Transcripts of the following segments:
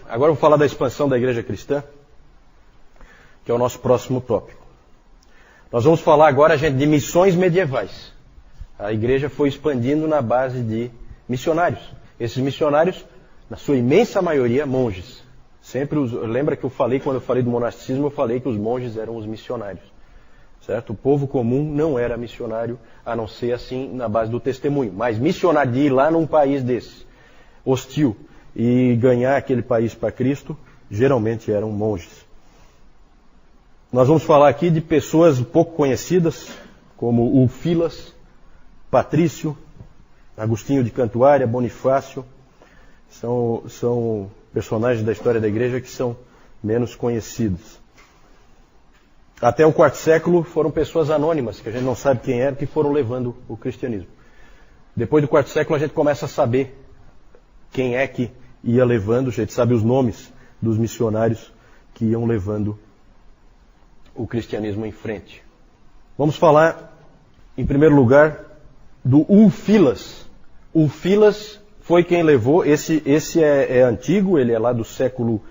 Agora eu vou falar da expansão da igreja cristã, que é o nosso próximo tópico. Nós vamos falar agora, gente, de missões medievais. A igreja foi expandindo na base de missionários. Esses missionários, na sua imensa maioria, monges. Lembra que quando eu falei do monasticismo, eu falei que os monges eram os missionários. Certo? O povo comum não era missionário, a não ser assim na base do testemunho. Mas missionário de ir lá num país desse, hostil, e ganhar aquele país para Cristo, geralmente eram monges. Nós vamos falar aqui de pessoas pouco conhecidas, como o Filas, Patrício, Agostinho de Cantuária, Bonifácio. São personagens da história da igreja que são menos conhecidos. Até o quarto século foram pessoas anônimas, que a gente não sabe quem eram, que foram levando o cristianismo. Depois do quarto século a gente começa a saber quem é que ia levando, a gente sabe os nomes dos missionários que iam levando o cristianismo em frente. Vamos falar, em primeiro lugar, do Ulfilas. Ulfilas foi quem levou, esse é antigo, ele é lá do século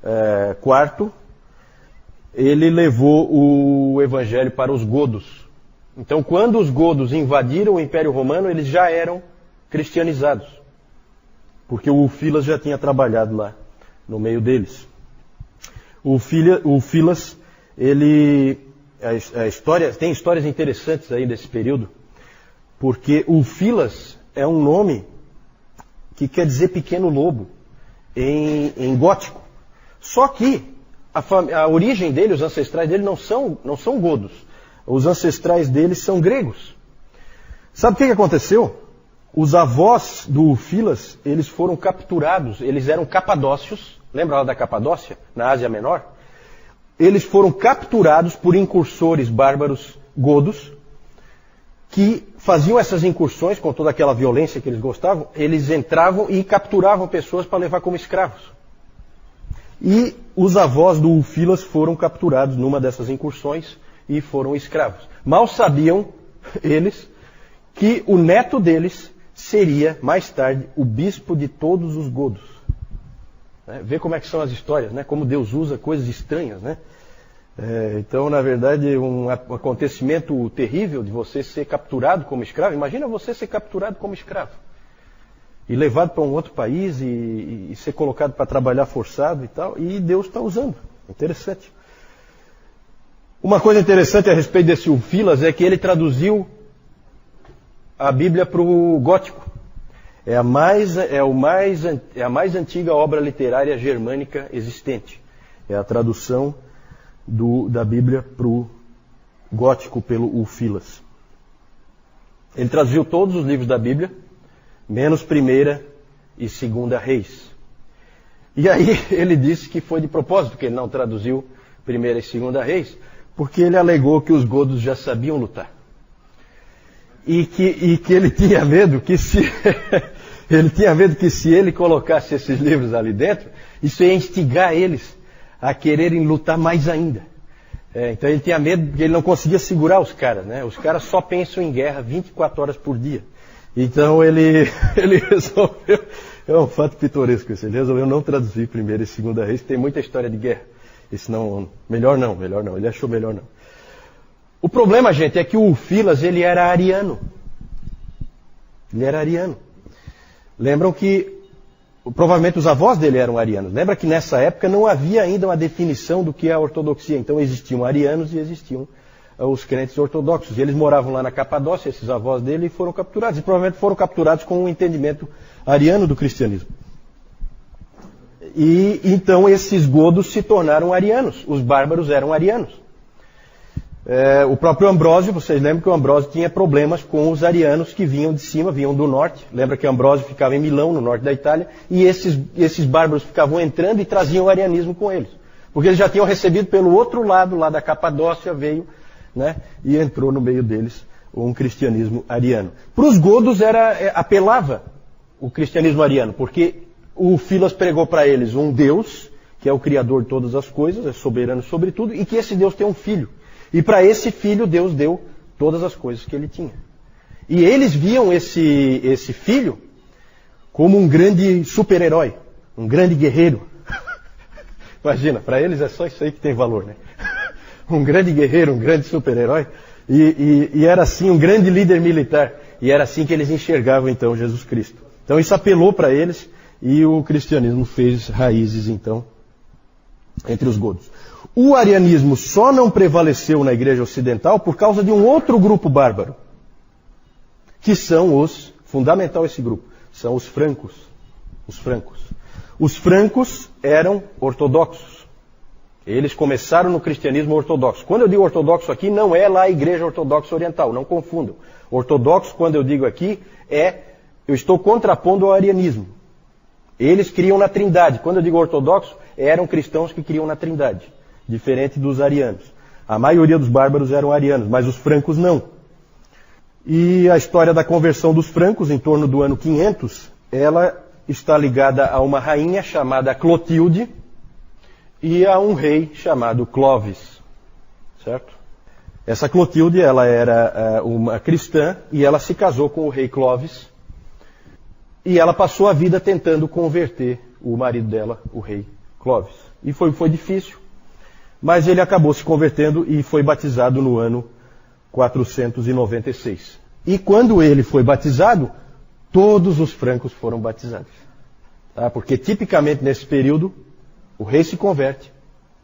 IV. Ele levou o evangelho para os godos. Então, quando os godos invadiram o Império Romano, eles já eram cristianizados. Porque o Ulfilas já tinha trabalhado lá no meio deles. O Ulfilas, tem histórias interessantes aí desse período, porque Ulfilas é um nome que quer dizer pequeno lobo em gótico. Só que a origem dele, os ancestrais dele não são godos. Os ancestrais deles são gregos. Sabe o que aconteceu? Os avós do Ulfilas, eles foram capturados, eles eram capadócios, lembra lá da Capadócia, na Ásia Menor? Eles foram capturados por incursores bárbaros godos, que faziam essas incursões com toda aquela violência que eles gostavam, eles entravam e capturavam pessoas para levar como escravos. E os avós do Ulfilas foram capturados numa dessas incursões e foram escravos. Mal sabiam eles que o neto deles seria, mais tarde, o bispo de todos os godos. Vê como é que são as histórias, né? Como Deus usa coisas estranhas, né? Então, na verdade, um acontecimento terrível de você ser capturado como escravo. Imagina você ser capturado como escravo. E levado para um outro país e ser colocado para trabalhar forçado e tal. E Deus está usando. Interessante. Uma coisa interessante a respeito desse Ulfilas é que ele traduziu a Bíblia para o gótico. É a mais antiga obra literária germânica existente. É a tradução da Bíblia para o gótico pelo Ulfilas. Ele traduziu todos os livros da Bíblia, menos 1ª e 2ª Reis. E aí ele disse que foi de propósito que ele não traduziu 1ª e 2ª Reis, porque ele alegou que os godos já sabiam lutar. E que ele tinha medo que se ele colocasse esses livros ali dentro, isso ia instigar eles a quererem lutar mais ainda. Então ele tinha medo porque ele não conseguia segurar os caras, né? Os caras só pensam em guerra 24 horas por dia. Então ele resolveu, é um fato pitoresco esse, ele resolveu não traduzir 1ª e 2ª Reis, tem muita história de guerra. Isso não, melhor não, ele achou melhor não. O problema, gente, é que o Ulfilas, ele era ariano. Lembram que provavelmente os avós dele eram arianos. Lembra que nessa época não havia ainda uma definição do que é a ortodoxia. Então existiam arianos e existiam os crentes ortodoxos. E eles moravam lá na Capadócia, esses avós dele, e foram capturados. E provavelmente foram capturados com um entendimento ariano do cristianismo. E então esses godos se tornaram arianos. Os bárbaros eram arianos. O próprio Ambrósio, vocês lembram que o Ambrósio tinha problemas com os arianos que vinham de cima, vinham do norte. Lembra que o Ambrósio ficava em Milão, no norte da Itália, e esses bárbaros ficavam entrando e traziam o arianismo com eles. Porque eles já tinham recebido pelo outro lado, lá da Capadócia, veio, né, e entrou no meio deles um cristianismo ariano. Para os godos apelava o cristianismo ariano, porque o Filas pregou para eles um Deus, que é o Criador de todas as coisas, é soberano sobre tudo, e que esse Deus tem um filho. E para esse filho Deus deu todas as coisas que ele tinha. E eles viam esse filho como um grande super-herói, um grande guerreiro. Imagina, para eles é só isso aí que tem valor, né? Um grande guerreiro, um grande super-herói, e era assim um grande líder militar. E era assim que eles enxergavam então Jesus Cristo. Então isso apelou para eles e o cristianismo fez raízes então entre os godos. O arianismo só não prevaleceu na igreja ocidental por causa de um outro grupo bárbaro, que são fundamental esse grupo, são os francos. Os francos. Os francos eram ortodoxos. Eles começaram no cristianismo ortodoxo. Quando eu digo ortodoxo aqui, não é lá a igreja ortodoxa oriental, não confundam. Ortodoxo, quando eu digo aqui, eu estou contrapondo ao arianismo. Eles criam na Trindade. Quando eu digo ortodoxo, eram cristãos que criam na Trindade, diferente dos arianos. A maioria dos bárbaros eram arianos, mas os francos não. E a história da conversão dos francos, em torno do ano 500, ela está ligada a uma rainha chamada Clotilde e a um rei chamado Clovis, certo? Essa Clotilde, ela era uma cristã e ela se casou com o rei Clovis e ela passou a vida tentando converter o marido dela, o rei Clovis. E foi difícil, mas ele acabou se convertendo e foi batizado no ano 496. E quando ele foi batizado, todos os francos foram batizados. Tá? Porque tipicamente nesse período, o rei se converte,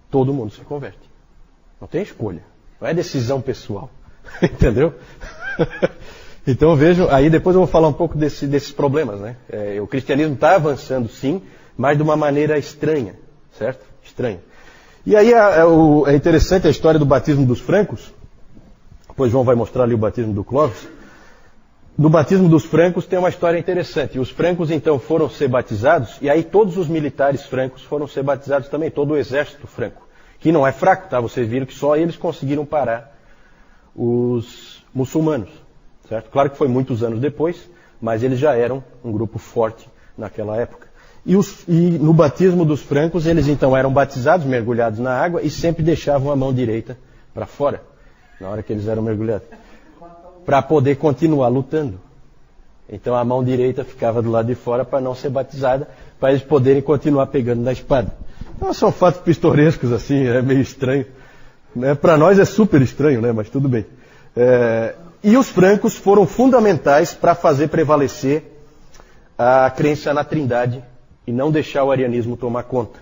todo mundo se converte. Não tem escolha, não é decisão pessoal. Entendeu? Então vejam, aí depois eu vou falar um pouco desses problemas, né? O cristianismo está avançando sim, mas de uma maneira estranha, certo? Estranha. E aí é interessante a história do batismo dos francos. Depois João vai mostrar ali o batismo do Clovis. No batismo dos francos tem uma história interessante. Os francos então foram ser batizados, e aí todos os militares francos foram ser batizados também, todo o exército franco. Que não é fraco, tá? Vocês viram que só eles conseguiram parar os muçulmanos, certo? Claro que foi muitos anos depois, mas eles já eram um grupo forte naquela época. E no batismo dos francos, eles então eram batizados, mergulhados na água, e sempre deixavam a mão direita para fora, na hora que eles eram mergulhados, para poder continuar lutando. Então a mão direita ficava do lado de fora para não ser batizada, para eles poderem continuar pegando na espada. Então são fatos pistorescos assim, é meio estranho. Né? Para nós é super estranho, né? Mas tudo bem. E os francos foram fundamentais para fazer prevalecer a crença na Trindade e não deixar o arianismo tomar conta.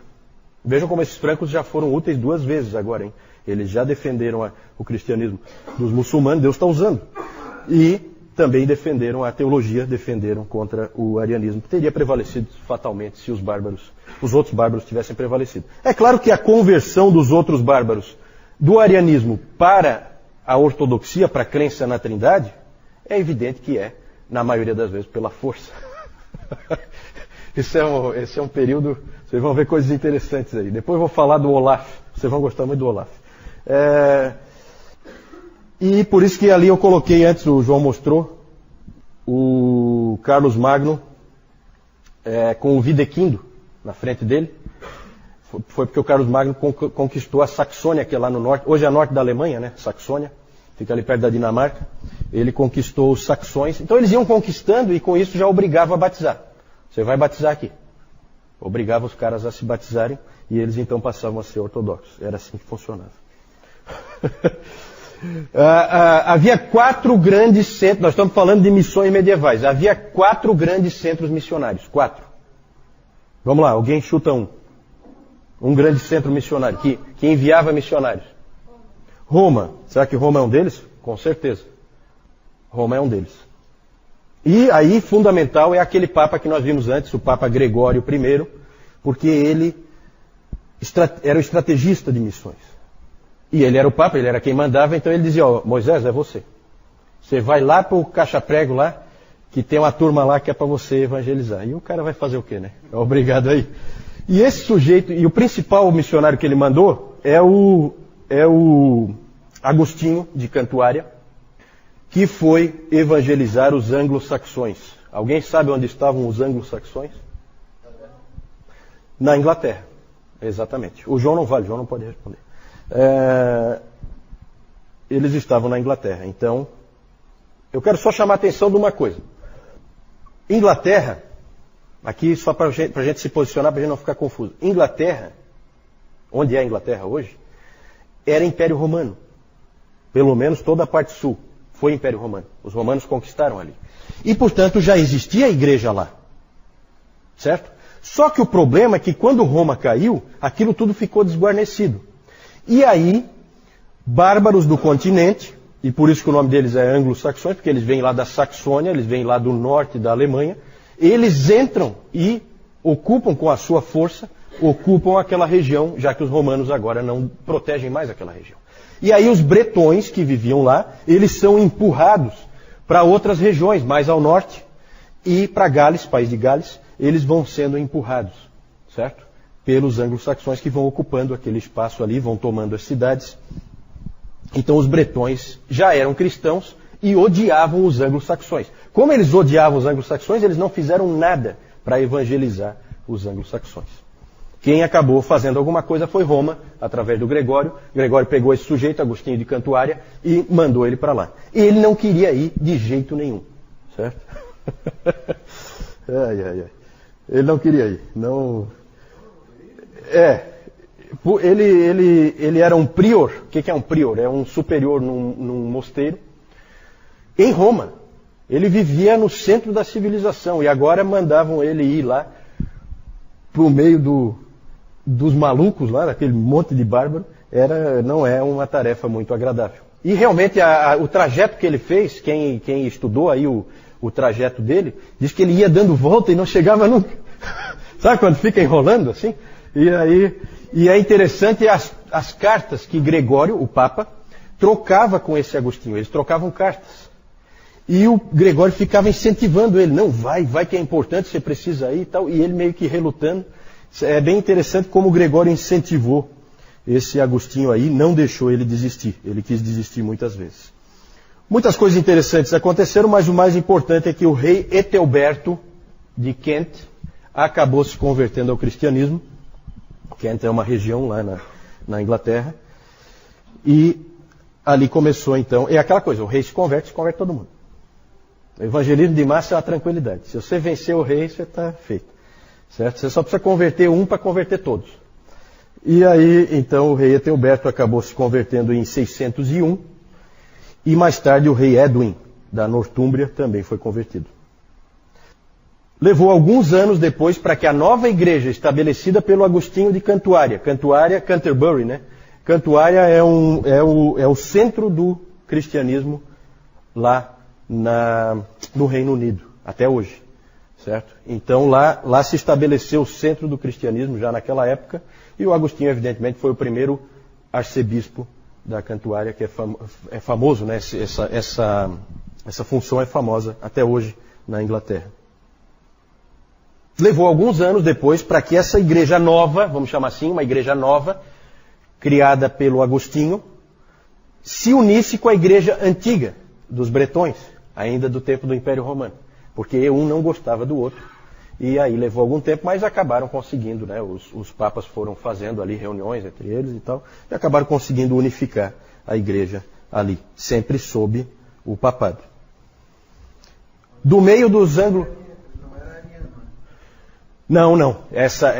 Vejam como esses francos já foram úteis 2 vezes agora, hein? Eles já defenderam o cristianismo dos muçulmanos, Deus está usando. E também defenderam a teologia, defenderam contra o arianismo, que teria prevalecido fatalmente se os outros bárbaros tivessem prevalecido. É claro que a conversão dos outros bárbaros do arianismo para a ortodoxia, para a crença na Trindade, é evidente que na maioria das vezes, pela força. Esse é um período, vocês vão ver coisas interessantes aí. Depois eu vou falar do Olaf, vocês vão gostar muito do Olaf. E por isso que ali eu coloquei antes, o João mostrou, o Carlos Magno com o Videquindo na frente dele. Foi porque o Carlos Magno conquistou a Saxônia, que é lá no norte, hoje é norte da Alemanha, né? Saxônia, fica ali perto da Dinamarca. Ele conquistou os saxões. Então eles iam conquistando e com isso já obrigava a batizar. Você vai batizar aqui. Obrigava os caras a se batizarem e eles então passavam a ser ortodoxos. Era assim que funcionava. Havia 4 grandes centros, nós estamos falando de missões medievais. Havia 4 grandes centros missionários. 4. Vamos lá, alguém chuta um. Um grande centro missionário que enviava missionários. Roma. Será que Roma é um deles? Com certeza. Roma é um deles. E aí, fundamental, é aquele Papa que nós vimos antes, o Papa Gregório I, porque ele era o estrategista de missões. E ele era o Papa, ele era quem mandava, então ele dizia, Moisés, é você. Você vai lá para o caixa-prego lá, que tem uma turma lá que é para você evangelizar. E o cara vai fazer o quê, né? É obrigado aí. E esse sujeito, e o principal missionário que ele mandou é o Agostinho de Cantuária, que foi evangelizar os anglo-saxões. Alguém sabe onde estavam os anglo-saxões? Na Inglaterra, exatamente. O João não vale, o João não pode responder. Eles estavam na Inglaterra. Então, eu quero só chamar a atenção de uma coisa. Inglaterra, aqui só para a gente se posicionar, para a gente não ficar confuso. Inglaterra onde é a Inglaterra hoje, era Império Romano. Pelo menos toda a parte sul foi Império Romano. Os romanos conquistaram ali. E, portanto, já existia a igreja lá. Certo? Só que o problema é que quando Roma caiu, aquilo tudo ficou desguarnecido. E aí, bárbaros do continente, e por isso que o nome deles é anglo-saxões, porque eles vêm lá da Saxônia, eles vêm lá do norte da Alemanha, eles entram e ocupam com a sua força, ocupam aquela região, já que os romanos agora não protegem mais aquela região. E aí os bretões que viviam lá, eles são empurrados para outras regiões, mais ao norte, e para Gales, país de Gales, eles vão sendo empurrados, certo? Pelos anglo-saxões que vão ocupando aquele espaço ali, vão tomando as cidades. Então os bretões já eram cristãos e odiavam os anglo-saxões. Como eles odiavam os anglo-saxões, eles não fizeram nada para evangelizar os anglo-saxões. Quem acabou fazendo alguma coisa foi Roma, através do Gregório. Gregório pegou esse sujeito, Agostinho de Cantuária, e mandou ele para lá. E ele não queria ir de jeito nenhum, certo? Ele não queria ir. Não... Ele era um prior. O que é um prior? É um superior num mosteiro. Em Roma. Ele vivia no centro da civilização. E agora mandavam ele ir lá para o meio dos malucos, lá, daquele monte de bárbaro. Não é uma tarefa muito agradável. E realmente o trajeto que ele fez, quem estudou aí o trajeto dele, diz que ele ia dando volta e não chegava nunca. Sabe quando fica enrolando assim? E é interessante as cartas que Gregório, o Papa, trocava com esse Agostinho. Eles trocavam cartas. E o Gregório ficava incentivando ele. Não, vai que é importante, você precisa ir e tal. E ele meio que relutando. É bem interessante como o Gregório incentivou esse Agostinho aí, não deixou ele desistir. Ele quis desistir muitas vezes. Muitas coisas interessantes aconteceram, mas o mais importante é que o rei Etelberto de Kent acabou se convertendo ao cristianismo. Kent é uma região lá na Inglaterra. E ali começou então, é aquela coisa, o rei se converte todo mundo. O evangelismo de massa é uma tranquilidade. Se você vencer o rei, você está feito. Certo? Você só precisa converter um para converter todos. E aí, então, o rei Etelberto acabou se convertendo em 601. E mais tarde o rei Edwin, da Nortúmbria, também foi convertido. Levou alguns anos depois para que a nova igreja estabelecida pelo Agostinho de Cantuária, Canterbury, né? Cantuária é o centro do cristianismo lá no Reino Unido, até hoje, certo? Então lá se estabeleceu o centro do cristianismo já naquela época, e o Agostinho, evidentemente, foi o primeiro arcebispo da Cantuária, que é famoso, né? Essa função é famosa até hoje na Inglaterra. Levou alguns anos depois para que essa igreja nova, vamos chamar assim, uma igreja nova, criada pelo Agostinho, se unisse com a igreja antiga dos bretões, ainda do tempo do Império Romano. Porque um não gostava do outro. E aí levou algum tempo, mas acabaram conseguindo, né? Os papas foram fazendo ali reuniões entre eles e tal, e acabaram conseguindo unificar a igreja ali, sempre sob o papado. Do meio dos anglo... Não.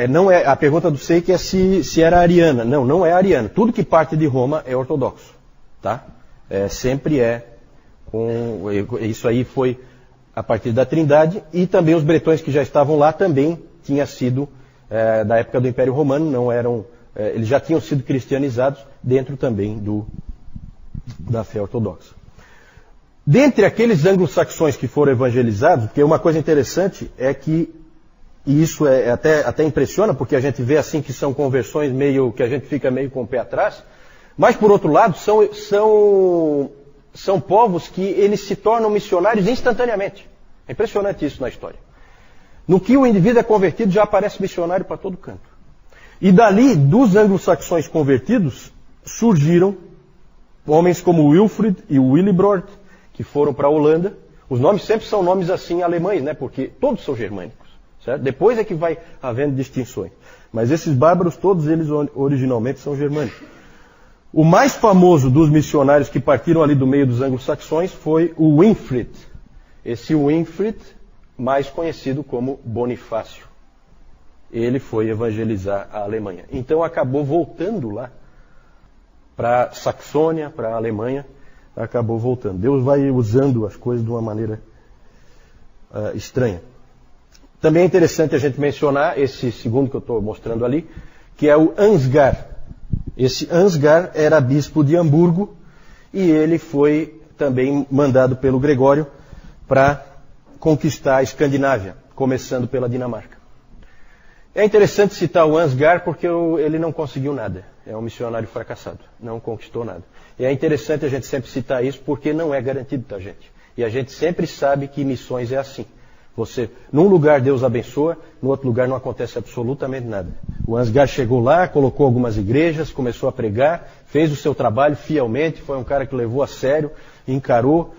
Não é a pergunta do Seik é se era ariana. Não é ariana. Tudo que parte de Roma é ortodoxo, tá? Sempre é. Isso aí foi a partir da Trindade, e também os bretões que já estavam lá também tinha sido da época do Império Romano, não eram, eles já tinham sido cristianizados dentro também da fé ortodoxa. Dentre aqueles anglo-saxões que foram evangelizados, porque uma coisa interessante é que, e isso até impressiona, porque a gente vê assim que são conversões meio, que a gente fica meio com o pé atrás, mas por outro lado são povos que eles se tornam missionários instantaneamente. É impressionante isso na história. No que o indivíduo é convertido, já aparece missionário para todo canto. E dali, dos anglo-saxões convertidos, surgiram homens como Wilfrid e Willibrord, que foram para a Holanda. Os nomes sempre são nomes assim alemães, né? Porque todos são germânicos. Certo? Depois é que vai havendo distinções. Mas esses bárbaros, todos eles originalmente são germânicos. O mais famoso dos missionários que partiram ali do meio dos anglo-saxões foi o Winfrid. Esse Winfrid, mais conhecido como Bonifácio. ele foi evangelizar a Alemanha. Então acabou voltando lá para Saxônia, para a Alemanha, acabou voltando. Deus vai usando as coisas de uma maneira estranha. Também é interessante a gente mencionar esse segundo que eu estou mostrando ali, que é o Ansgar. Esse Ansgar era bispo de Hamburgo e ele foi também mandado pelo Gregório para conquistar a Escandinávia, começando pela Dinamarca. É interessante citar o Ansgar porque ele não conseguiu nada. É um missionário fracassado, não conquistou nada. E é interessante a gente sempre citar isso porque não é garantido, tá, gente? E a gente sempre sabe que missões é assim. Num lugar Deus abençoa, no outro lugar não acontece absolutamente nada. O Ansgar chegou lá, colocou algumas igrejas, começou a pregar, fez o seu trabalho fielmente, foi um cara que levou a sério, encarou,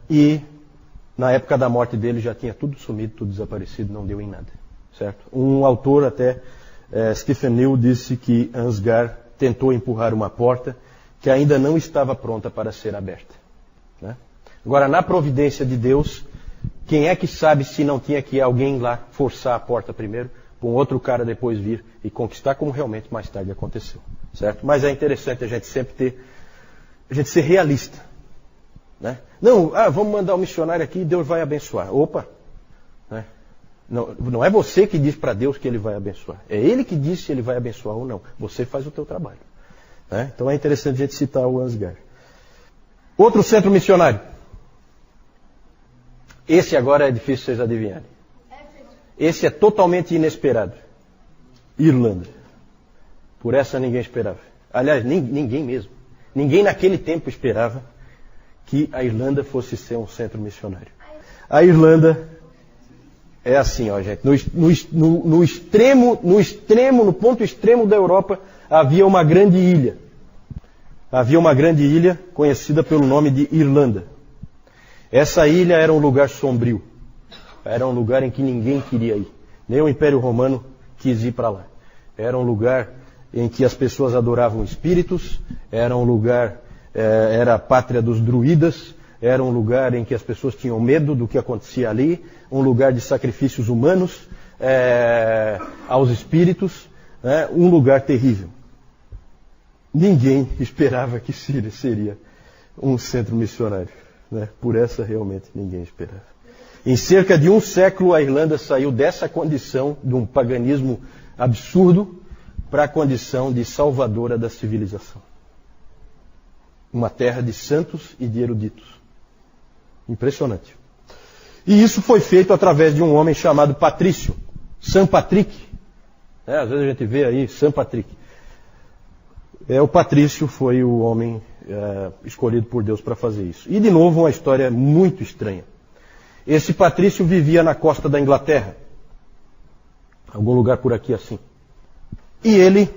e na época da morte dele já tinha tudo sumido, tudo desaparecido, não deu em nada. Certo? Um autor até, Stephen New, disse que Ansgar tentou empurrar uma porta que ainda não estava pronta para ser aberta. Né? Agora, na providência de Deus, quem é que sabe se não tinha que alguém lá forçar a porta primeiro, para um outro cara depois vir e conquistar, como realmente mais tarde aconteceu. Certo? Mas é interessante a gente sempre ser realista. Né? Não, vamos mandar um missionário aqui e Deus vai abençoar. Opa! Né? Não é você que diz para Deus que Ele vai abençoar. É Ele que diz se Ele vai abençoar ou não. Você faz o teu trabalho. Né? Então é interessante a gente citar o Ansgar. Outro centro missionário. Esse agora é difícil vocês adivinharem. Esse é totalmente inesperado. Irlanda. Por essa ninguém esperava. Aliás, ninguém mesmo. Ninguém naquele tempo esperava que a Irlanda fosse ser um centro missionário. A Irlanda é assim, ó, gente. No ponto extremo da Europa, havia uma grande ilha. Havia uma grande ilha conhecida pelo nome de Irlanda. Essa ilha era um lugar sombrio. Era um lugar em que ninguém queria ir. Nem o Império Romano quis ir para lá. Era um lugar em que as pessoas adoravam espíritos. Era um lugar, era a pátria dos druidas. Era um lugar em que as pessoas tinham medo do que acontecia ali. Um lugar de sacrifícios humanos aos espíritos. Um lugar terrível. Ninguém esperava que Síria seria um centro missionário. Por essa realmente ninguém esperava. Em cerca de um século a Irlanda saiu dessa condição de um paganismo absurdo para a condição de salvadora da civilização. Uma terra de santos e de eruditos. Impressionante. E isso foi feito através de um homem chamado Patrício, São Patrick. Às vezes a gente vê aí São Patrick. O Patrício foi o homem escolhido por Deus para fazer isso. E de novo uma história muito estranha. Esse Patrício vivia na costa da Inglaterra. Algum lugar por aqui assim. E ele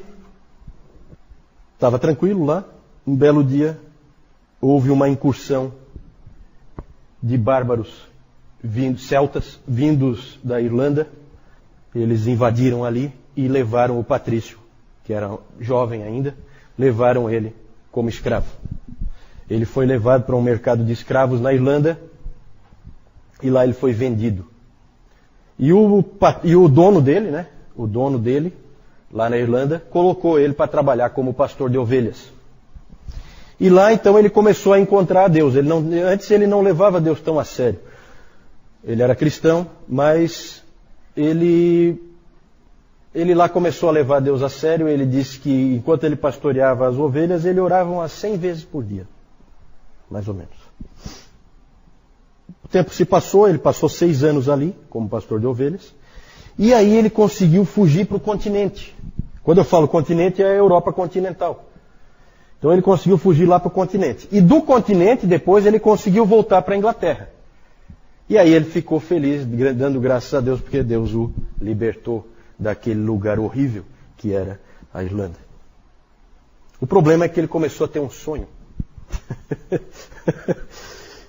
estava tranquilo lá. Um belo dia houve uma incursão de bárbaros celtas vindos da Irlanda. Eles invadiram ali e levaram o Patrício, que era jovem ainda, levaram ele como escravo. Ele foi levado para um mercado de escravos na Irlanda e lá ele foi vendido. E o dono dele, o dono dele, lá na Irlanda, colocou ele para trabalhar como pastor de ovelhas. E lá então ele começou a encontrar a Deus. Antes ele não levava Deus tão a sério. Ele era cristão, mas ele lá começou a levar Deus a sério. Ele disse que enquanto ele pastoreava as ovelhas, ele orava umas 100 vezes por dia. Mais ou menos. O tempo se passou, ele passou 6 anos ali, como pastor de ovelhas. E aí ele conseguiu fugir para o continente. Quando eu falo continente, é a Europa continental. Então ele conseguiu fugir lá para o continente. E do continente, depois, ele conseguiu voltar para a Inglaterra. E aí ele ficou feliz, dando graças a Deus, porque Deus o libertou daquele lugar horrível que era a Irlanda. O problema é que ele começou a ter um sonho.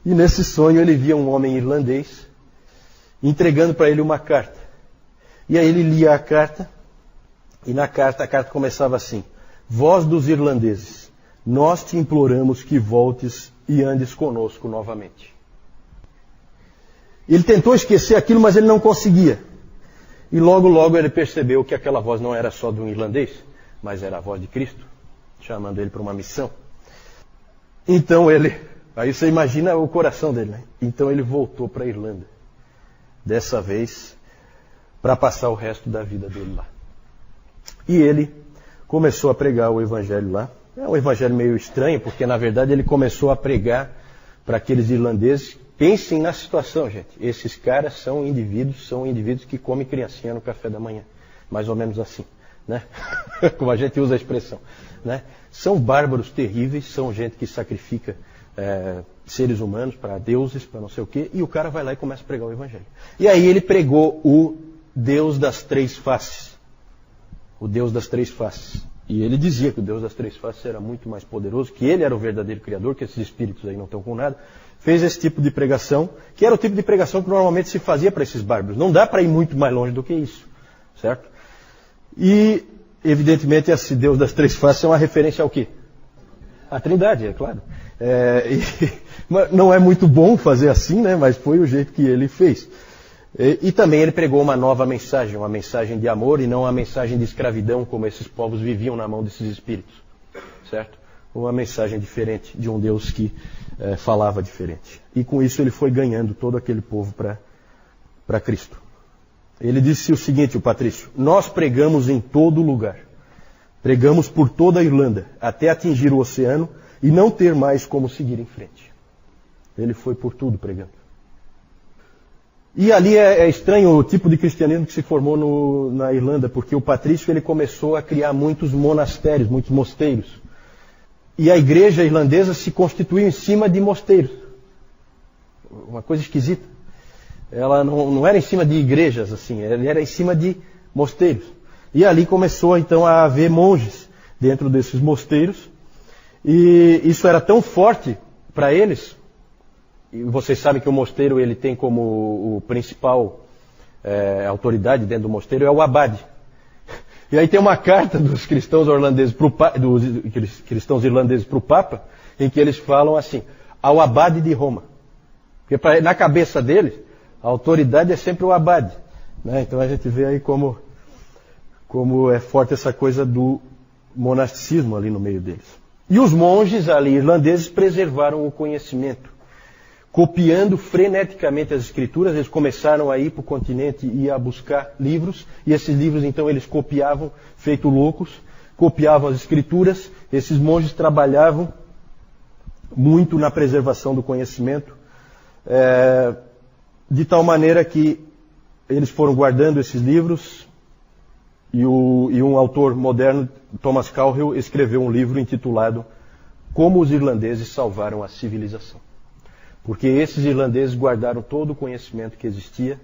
E nesse sonho ele via um homem irlandês entregando para ele uma carta. E aí ele lia a carta, e na carta a carta começava assim: Voz dos irlandeses, nós te imploramos que voltes e andes conosco novamente. Ele tentou esquecer aquilo, mas ele não conseguia. E logo, logo ele percebeu que aquela voz não era só de um irlandês, mas era a voz de Cristo, chamando ele para uma missão. Então aí você imagina o coração dele, né? Então ele voltou para a Irlanda. Dessa vez, para passar o resto da vida dele lá. E ele começou a pregar o evangelho lá. É um evangelho meio estranho, porque na verdade ele começou a pregar para aqueles irlandeses. Pensem na situação, gente. Esses caras são indivíduos que comem criancinha no café da manhã. Mais ou menos assim, né? Como a gente usa a expressão, né? São bárbaros terríveis, são gente que sacrifica seres humanos para deuses, para não sei o quê, e o cara vai lá e começa a pregar o evangelho. E aí ele pregou o Deus das três faces. O Deus das três faces. E ele dizia que o Deus das três faces era muito mais poderoso, que ele era o verdadeiro Criador, que esses espíritos aí não estão com nada. Fez esse tipo de pregação, que era o tipo de pregação que normalmente se fazia para esses bárbaros. Não dá para ir muito mais longe do que isso, certo? E, evidentemente, esse Deus das três faces é uma referência ao quê? À Trindade, é claro. Não é muito bom fazer assim, né? Mas foi o jeito que ele fez. E também ele pregou uma nova mensagem, uma mensagem de amor e não uma mensagem de escravidão, como esses povos viviam na mão desses espíritos, certo? Uma mensagem diferente de um Deus que falava diferente. E com isso ele foi ganhando todo aquele povo para Cristo. Ele disse o seguinte, o Patrício: nós pregamos em todo lugar. Pregamos por toda a Irlanda, até atingir o oceano e não ter mais como seguir em frente. Ele foi por tudo pregando. E ali é estranho o tipo de cristianismo que se formou na Irlanda, porque o Patrício ele começou a criar muitos monastérios, muitos mosteiros. E a igreja irlandesa se constituiu em cima de mosteiros. Uma coisa esquisita. Ela não era em cima de igrejas, assim, ela era em cima de mosteiros. E ali começou então a haver monges dentro desses mosteiros. E isso era tão forte para eles. E vocês sabem que o mosteiro ele tem como o principal autoridade dentro do mosteiro é o abade. E aí tem uma carta dos cristãos irlandeses para o Papa, em que eles falam assim: ao abade de Roma. Porque na cabeça deles, a autoridade é sempre o abade, né? Então a gente vê aí como é forte essa coisa do monasticismo ali no meio deles. E os monges ali irlandeses preservaram o conhecimento. Copiando freneticamente as escrituras, eles começaram a ir para o continente e a buscar livros, e esses livros então eles copiavam, feito loucos, copiavam as escrituras. Esses monges trabalhavam muito na preservação do conhecimento, de tal maneira que eles foram guardando esses livros, e um autor moderno, Thomas Cowhill, escreveu um livro intitulado Como os Irlandeses Salvaram a Civilização. Porque esses irlandeses guardaram todo o conhecimento que existia,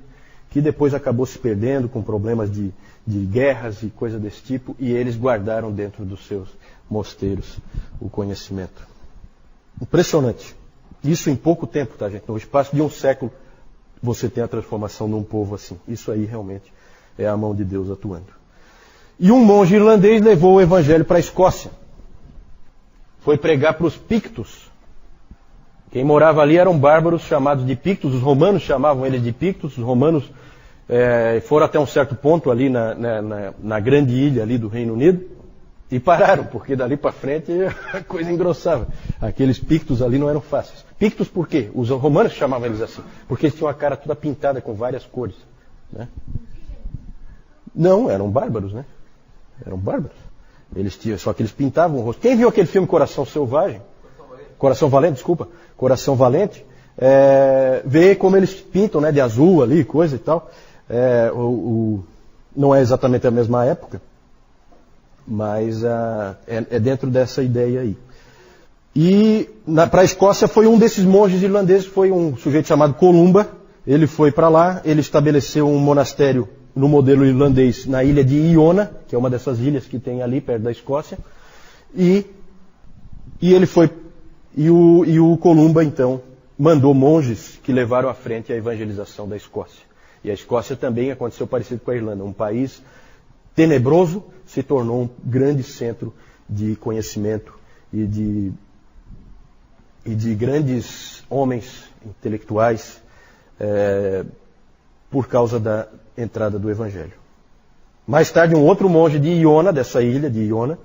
que depois acabou se perdendo com problemas de guerras e coisa desse tipo, e eles guardaram dentro dos seus mosteiros o conhecimento. Impressionante. Isso em pouco tempo, tá, gente? No espaço de um século, você tem a transformação de um povo assim. Isso aí realmente é a mão de Deus atuando. E um monge irlandês levou o evangelho para a Escócia. Foi pregar para os Pictos. Quem morava ali eram bárbaros chamados de Pictos, os romanos chamavam eles de Pictos, os romanos foram até um certo ponto ali na grande ilha ali do Reino Unido e pararam, porque dali para frente a coisa engrossava. Aqueles Pictos ali não eram fáceis. Pictos por quê? Os romanos chamavam eles assim, porque eles tinham a cara toda pintada com várias cores, né? Não, eram bárbaros, né? Eram bárbaros. Só que eles pintavam o rosto. Quem viu aquele filme Coração Selvagem? Coração Valente, desculpa. Coração Valente, vê como eles pintam, né, de azul ali, coisa e tal. Não é exatamente a mesma época, mas é dentro dessa ideia aí. E para a Escócia foi um desses monges irlandeses, foi um sujeito chamado Columba. Ele foi para lá, ele estabeleceu um monastério no modelo irlandês na ilha de Iona, que é uma dessas ilhas que tem ali perto da Escócia. E ele foi... E o Columba, então, mandou monges que levaram à frente a evangelização da Escócia. E a Escócia também aconteceu parecido com a Irlanda. Um país tenebroso se tornou um grande centro de conhecimento e de grandes homens intelectuais por causa da entrada do Evangelho. Mais tarde, um outro monge de Iona, dessa ilha de Iona,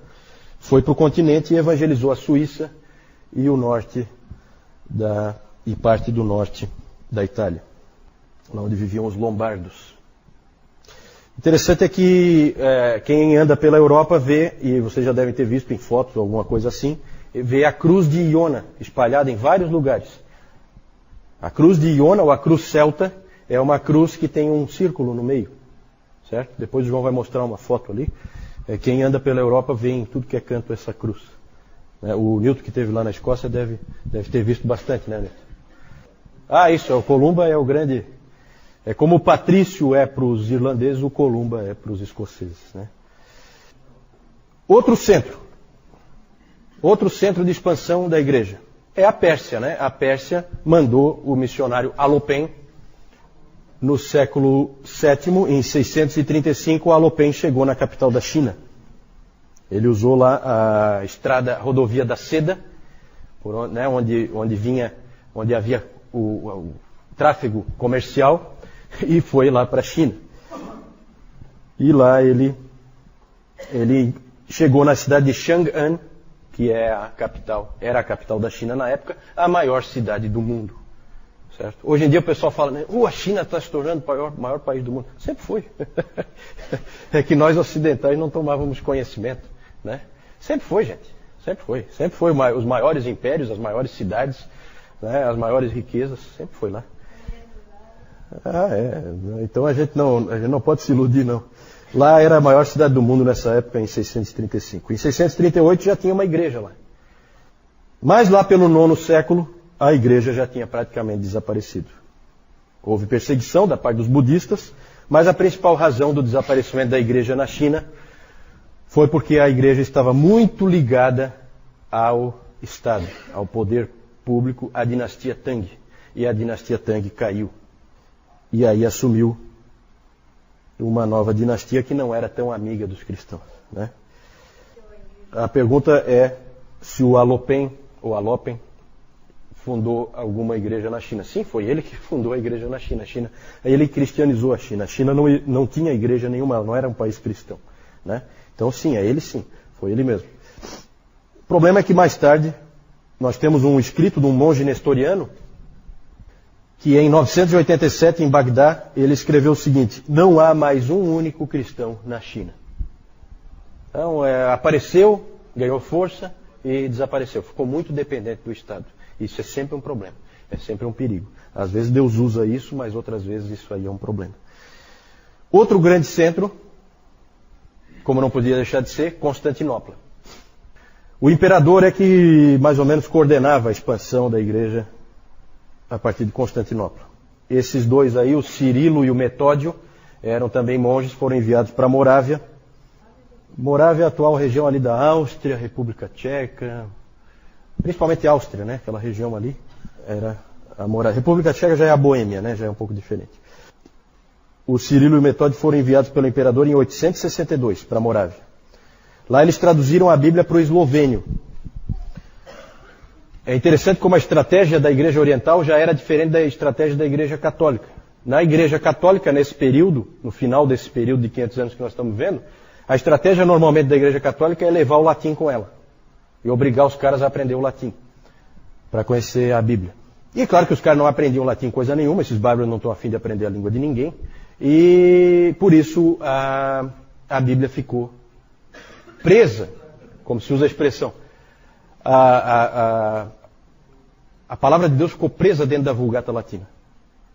foi para o continente e evangelizou a Suíça e o norte e parte do norte da Itália, lá onde viviam os lombardos. Interessante é que quem anda pela Europa vê, e vocês já devem ter visto em fotos ou alguma coisa assim, vê a cruz de Iona espalhada em vários lugares. A cruz de Iona, ou a cruz celta, é uma cruz que tem um círculo no meio, certo? Depois o João vai mostrar uma foto ali. Quem anda pela Europa vê em tudo que é canto essa cruz. O Newton, que esteve lá na Escócia, deve ter visto bastante, né, Newton? Isso, o Columba é o grande... É como o Patrício é para os irlandeses, o Columba é para os escoceses, né? Outro centro de expansão da igreja é a Pérsia, né? A Pérsia mandou o missionário Alopen. No século VII, em 635, Alopen chegou na capital da China. Ele usou lá a rodovia da Seda, onde havia o tráfego comercial, e foi lá para a China. E lá ele chegou na cidade de Chang'an, que era a capital da China na época, a maior cidade do mundo. Certo? Hoje em dia o pessoal fala, né, a China está se tornando o maior país do mundo. Sempre foi. É que nós ocidentais não tomávamos conhecimento, né? Sempre foi, gente. Sempre foi. Sempre foi os maiores impérios, as maiores cidades, né, as maiores riquezas, sempre foi lá. Então a gente não pode se iludir, não. Lá era a maior cidade do mundo nessa época, em 635. Em 638 já tinha uma igreja lá. Mas lá pelo 9º século, a igreja já tinha praticamente desaparecido. Houve perseguição da parte dos budistas, mas a principal razão do desaparecimento da igreja na China foi porque a igreja estava muito ligada ao Estado, ao poder público, à dinastia Tang. E a dinastia Tang caiu. E aí assumiu uma nova dinastia que não era tão amiga dos cristãos, né? A pergunta é se o Alopen fundou alguma igreja na China. Sim, foi ele que fundou a igreja na China. Ele cristianizou a China. A China não tinha igreja nenhuma, não era um país cristão, né? Então sim, foi ele mesmo. O problema é que mais tarde nós temos um escrito de um monge nestoriano que em 987 em Bagdá ele escreveu o seguinte: não há mais um único cristão na China. Então apareceu, ganhou força e desapareceu. Ficou muito dependente do Estado. Isso é sempre um problema, é sempre um perigo. Às vezes Deus usa isso, mas outras vezes isso aí é um problema. Outro grande centro, como não podia deixar de ser, Constantinopla. O imperador é que mais ou menos coordenava a expansão da igreja a partir de Constantinopla. Esses dois aí, o Cirilo e o Metódio, eram também monges, foram enviados para Morávia. Morávia é a atual região ali da Áustria, República Tcheca, principalmente Áustria, né? Aquela região ali era a Morávia. República Tcheca já é a Boêmia, né? Já é um pouco diferente. O Cirilo e o Metódio foram enviados pelo imperador em 862 para Morávia. Lá eles traduziram a Bíblia para o eslovênio. É interessante como a estratégia da Igreja Oriental já era diferente da estratégia da Igreja Católica. Na Igreja Católica, nesse período, no final desse período de 500 anos que nós estamos vendo, a estratégia normalmente da Igreja Católica é levar o latim com ela. E obrigar os caras a aprender o latim, para conhecer a Bíblia. E é claro que os caras não aprendiam latim coisa nenhuma, esses bárbaros não estão a fim de aprender a língua de ninguém. E por isso a Bíblia ficou presa, como se usa a expressão. A palavra de Deus ficou presa dentro da Vulgata Latina,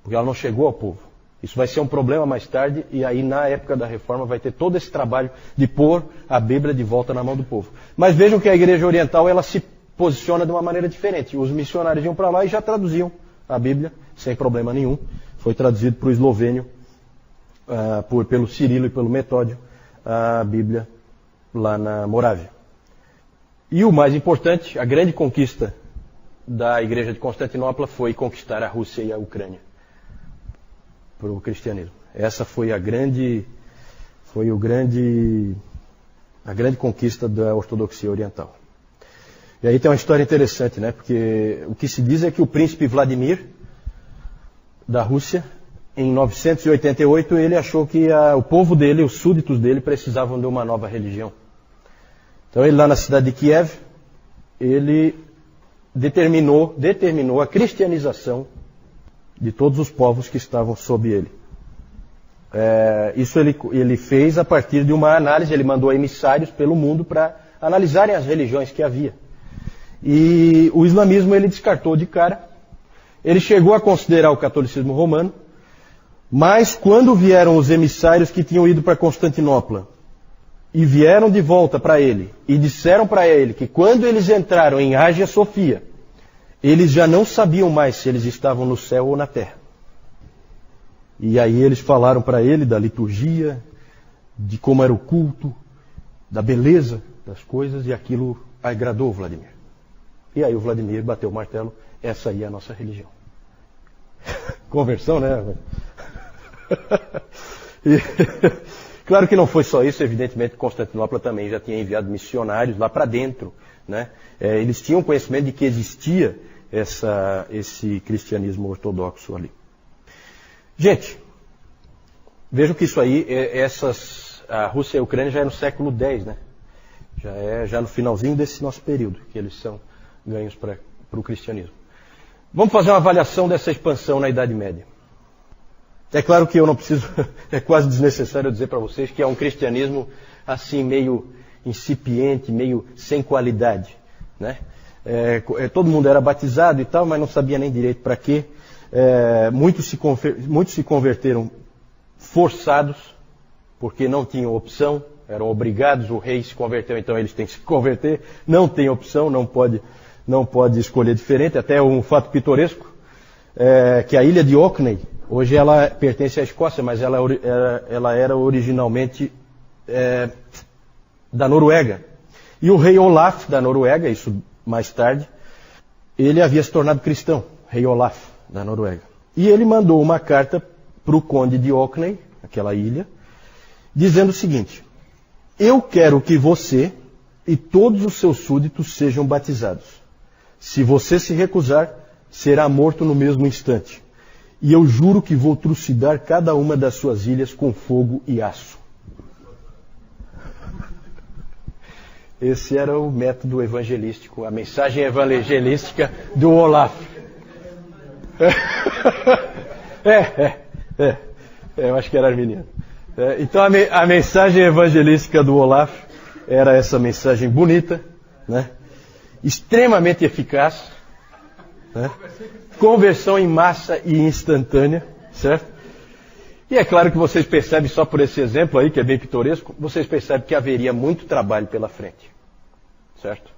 porque ela não chegou ao povo. Isso vai ser um problema mais tarde, e aí na época da Reforma vai ter todo esse trabalho de pôr a Bíblia de volta na mão do povo. Mas vejam que a Igreja Oriental ela se posiciona de uma maneira diferente. Os missionários iam para lá e já traduziam a Bíblia, sem problema nenhum. Foi traduzido para o eslovênio, pelo Cirilo e pelo Metódio, a Bíblia lá na Morávia. E o mais importante, a grande conquista da Igreja de Constantinopla foi conquistar a Rússia e a Ucrânia para o cristianismo. Essa foi a grande conquista da ortodoxia oriental. E aí tem uma história interessante, né? Porque o que se diz é que o príncipe Vladimir da Rússia em 988, ele achou que o povo dele, os súditos dele, precisavam de uma nova religião. Então ele lá na cidade de Kiev, ele determinou a cristianização de todos os povos que estavam sob ele. Isso ele fez a partir de uma análise, ele mandou emissários pelo mundo para analisarem as religiões que havia. E o islamismo ele descartou de cara. Ele chegou a considerar o catolicismo romano, mas quando vieram os emissários que tinham ido para Constantinopla e vieram de volta para ele e disseram para ele que quando eles entraram em Hagia Sofia, eles já não sabiam mais se eles estavam no céu ou na terra. E aí eles falaram para ele da liturgia, de como era o culto, da beleza das coisas, e aquilo agradou o Vladimir. E aí o Vladimir bateu o martelo, essa aí é a nossa religião. Conversão, né? Claro que não foi só isso, evidentemente Constantinopla também já tinha enviado missionários lá para dentro, né? Eles tinham conhecimento de que existia esse cristianismo ortodoxo ali. Gente, vejam que isso aí, a Rússia e a Ucrânia já é no século X, né? Já no finalzinho desse nosso período, que eles são ganhos para o cristianismo. Vamos fazer uma avaliação dessa expansão na Idade Média. É claro que eu não preciso, é quase desnecessário eu dizer para vocês que é um cristianismo assim meio incipiente, meio sem qualidade, né? Todo mundo era batizado e tal, mas não sabia nem direito para quê. Muitos se converteram forçados, porque não tinham opção, eram obrigados, o rei se converteu, então eles têm que se converter, não tem opção, não pode escolher diferente. Até um fato pitoresco, que a ilha de Orkney, hoje ela pertence à Escócia, mas ela era originalmente da Noruega. E o rei Olaf da Noruega, isso mais tarde, ele havia se tornado cristão, rei Olaf da Noruega. E ele mandou uma carta para o conde de Orkney, aquela ilha, dizendo o seguinte: eu quero que você e todos os seus súditos sejam batizados. Se você se recusar, será morto no mesmo instante. E eu juro que vou trucidar cada uma das suas ilhas com fogo e aço. Esse era o método evangelístico, a mensagem evangelística do Olaf. Eu acho que era arminiano. Então a mensagem evangelística do Olaf era essa mensagem bonita, né? Extremamente eficaz, né? Conversão em massa e instantânea, certo? E é claro que vocês percebem, só por esse exemplo aí, que é bem pitoresco, vocês percebem que haveria muito trabalho pela frente, certo?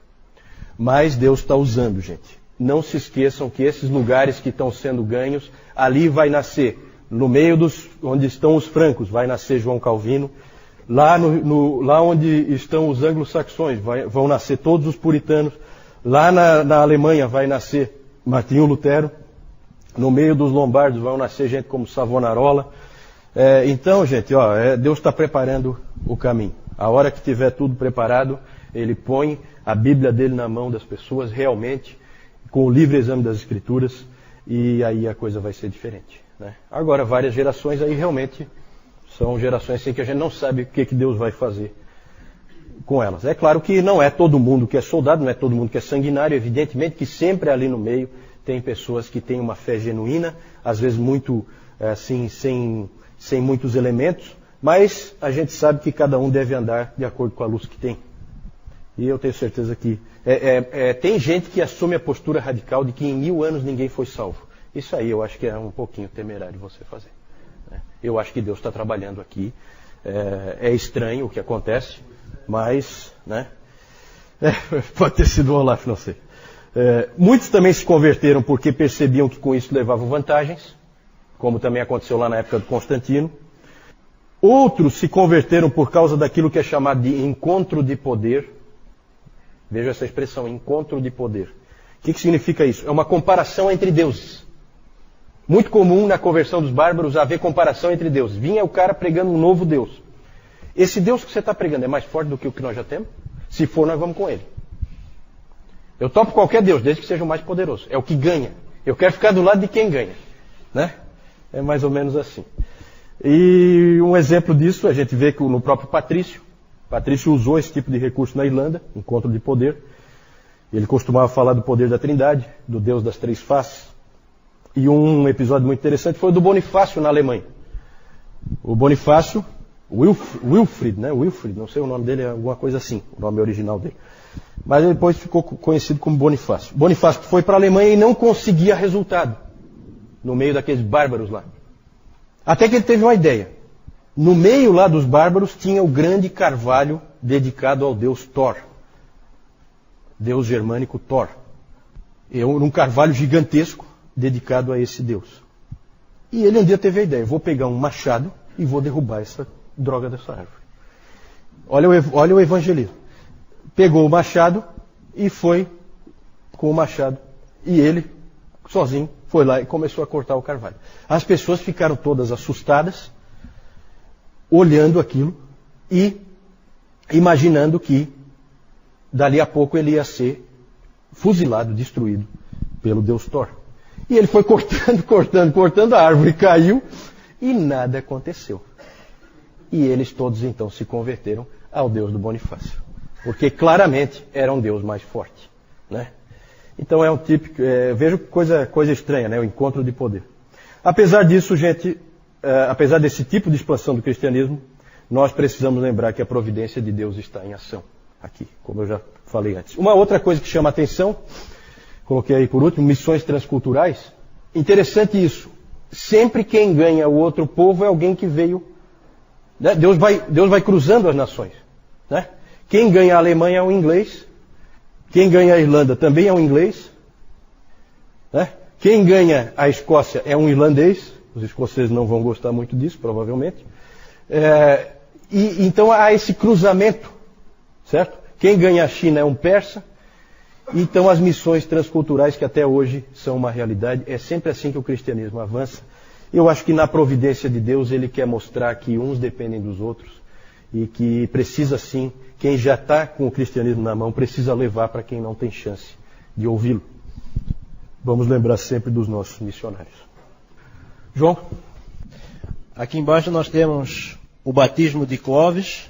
Mas Deus está usando, gente. Não se esqueçam que esses lugares que estão sendo ganhos, ali vai nascer, no meio onde estão os francos, vai nascer João Calvino. Lá onde estão os anglo-saxões, vão nascer todos os puritanos. Lá na Alemanha vai nascer Martinho Lutero. No meio dos lombardos vão nascer gente como Savonarola. Então, gente, Deus está preparando o caminho. A hora que tiver tudo preparado, Ele põe a Bíblia dele na mão das pessoas realmente, com o livre exame das Escrituras, e aí a coisa vai ser diferente, né? Agora, várias gerações aí realmente são gerações assim que a gente não sabe o que Deus vai fazer com elas. É claro que não é todo mundo que é soldado, não é todo mundo que é sanguinário, evidentemente que sempre ali no meio tem pessoas que têm uma fé genuína, às vezes muito assim, sem muitos elementos, mas a gente sabe que cada um deve andar de acordo com a luz que tem. E eu tenho certeza que tem gente que assume a postura radical de que em 1000 anos ninguém foi salvo. Isso aí eu acho que é um pouquinho temerário você fazer, né? Eu acho que Deus está trabalhando aqui. É estranho o que acontece, mas, né? Pode ter sido o Olaf, não sei. Muitos também se converteram porque percebiam que com isso levavam vantagens, como também aconteceu lá na época do Constantino. Outros se converteram por causa daquilo que é chamado de encontro de poder. Veja essa expressão, encontro de poder. O que significa isso? É uma comparação entre deuses. Muito comum na conversão dos bárbaros haver comparação entre deuses. Vinha o cara pregando um novo Deus. Esse Deus que você está pregando é mais forte do que o que nós já temos? Se for, nós vamos com ele. Eu topo qualquer Deus, desde que seja o mais poderoso. É o que ganha. Eu quero ficar do lado de quem ganha, né? É mais ou menos assim. E um exemplo disso a gente vê que no próprio Patrício. Patrício usou esse tipo de recurso na Irlanda, encontro de poder. Ele costumava falar do poder da Trindade, do Deus das três faces. E um episódio muito interessante foi o do Bonifácio na Alemanha. O Bonifácio, Wilfrid, né? Wilfrid, não sei o nome dele, é alguma coisa assim, o nome original dele. Mas ele depois ficou conhecido como Bonifácio. Bonifácio foi para a Alemanha e não conseguia resultado no meio daqueles bárbaros lá. Até que ele teve uma ideia. No meio lá dos bárbaros tinha o grande carvalho dedicado ao deus Thor. Deus germânico Thor. Um carvalho gigantesco dedicado a esse deus. E ele um dia teve a ideia, vou pegar um machado e vou derrubar essa droga dessa árvore. Olha o evangelismo. Pegou o machado e foi com o machado. E ele, sozinho, foi lá e começou a cortar o carvalho. As pessoas ficaram todas assustadas, olhando aquilo e imaginando que dali a pouco ele ia ser fuzilado, destruído pelo deus Thor. E ele foi cortando, a árvore caiu e nada aconteceu. E eles todos então se converteram ao Deus do Bonifácio. Porque claramente era um Deus mais forte. Né? Então é um típico, vejo coisa estranha, né? O encontro de poder. Apesar disso, gente, apesar desse tipo de expansão do cristianismo, nós precisamos lembrar que a providência de Deus está em ação aqui, como eu já falei antes. Uma outra coisa que chama a atenção, coloquei aí por último, missões transculturais. Interessante isso. Sempre quem ganha o outro povo é alguém que veio. Né? Deus vai cruzando as nações. Né? Quem ganha a Alemanha é um inglês. Quem ganha a Irlanda também é um inglês. Né? Quem ganha a Escócia é um irlandês. Os escoceses não vão gostar muito disso, provavelmente. Então há esse cruzamento. Certo? Quem ganha a China é um persa. Então as missões transculturais que até hoje são uma realidade, é sempre assim que o cristianismo avança. Eu acho que na providência de Deus ele quer mostrar que uns dependem dos outros e que precisa sim, quem já está com o cristianismo na mão, precisa levar para quem não tem chance de ouvi-lo. Vamos lembrar sempre dos nossos missionários. João? Aqui embaixo nós temos o batismo de Clovis.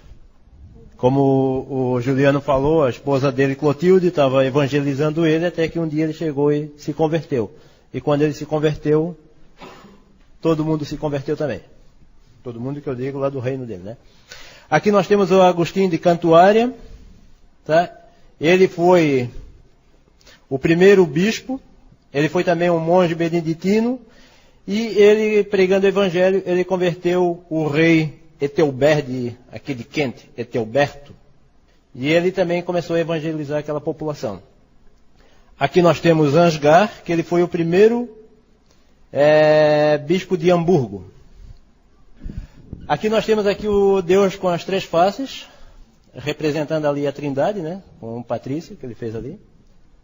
Como o Juliano falou, a esposa dele, Clotilde, estava evangelizando ele até que um dia ele chegou e se converteu. E quando ele se converteu, todo mundo se converteu também. Todo mundo que eu digo lá do reino dele, né? Aqui nós temos o Agostinho de Cantuária, tá? Ele foi o primeiro bispo, ele foi também um monge beneditino, e ele, pregando o evangelho, ele converteu o rei Ethelbert, aqui de Kent, Ethelberto, e ele também começou a evangelizar aquela população. Aqui nós temos Ansgar, que ele foi o primeiro bispo de Hamburgo. Aqui nós temos aqui o Deus com as três faces, representando ali a Trindade, né? Com o Patrício, que ele fez ali.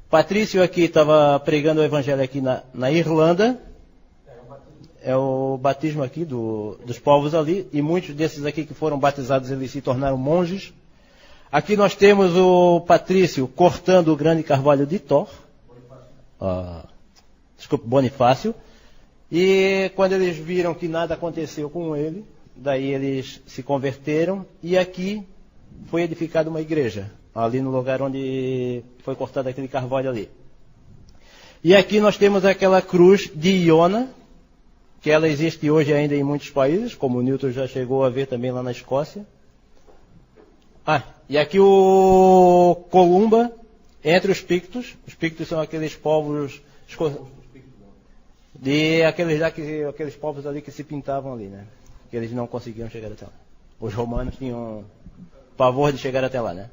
Patrício aqui estava pregando o evangelho aqui na Irlanda. É o batismo aqui dos povos ali, e muitos desses aqui que foram batizados, eles se tornaram monges. Aqui nós temos o Patrício cortando o grande carvalho de Thor. Bonifácio. E quando eles viram que nada aconteceu com ele, daí eles se converteram, e aqui foi edificada uma igreja, ali no lugar onde foi cortado aquele carvalho ali. E aqui nós temos aquela cruz de Iona, que ela existe hoje ainda em muitos países, como o Newton já chegou a ver também lá na Escócia. E aqui o Columba, entre os Pictos. Os Pictos são aqueles povos aqueles povos ali que se pintavam ali, né? Que eles não conseguiam chegar até lá. Os romanos tinham pavor de chegar até lá, né?